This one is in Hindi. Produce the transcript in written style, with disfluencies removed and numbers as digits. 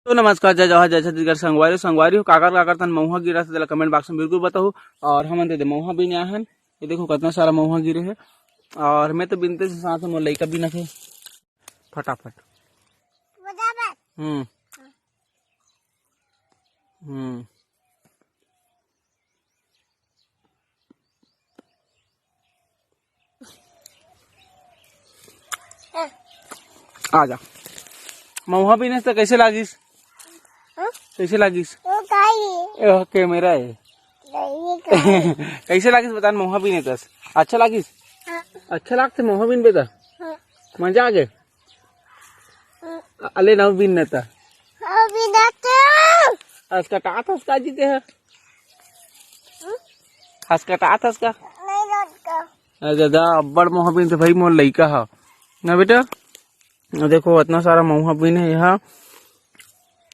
तो नमस्कार, जय जवाहर जय छत्तीसगढ़। संगवारी हो काकर तन महुआ गिरा से कमेंट बॉक्स में बिल्कुल बताओ। और हम दे महुआ बीन हन, ये देखो कितना सारा महुआ गिरे है। और मैं तो बिनते से साथ मोर लइका बिना थे फटाफट। हम्म हम्म आजा महुआ बीने से कैसे लागिस? कैसे लागिस? कैमरा है कैसे लागिस बता? महुआ बीने तस अच्छा लागिस? अच्छा लागते महुआ बीन बेटा? मजा आ गए? अले नव बीन नेता हसकटा था उसका जीते है हसकटा था उसका दादा अब्बड़ महुआ बीन थे भाई मोर लइका हा ना बेटा। देखो इतना सारा महुआ बीन है यहाँ।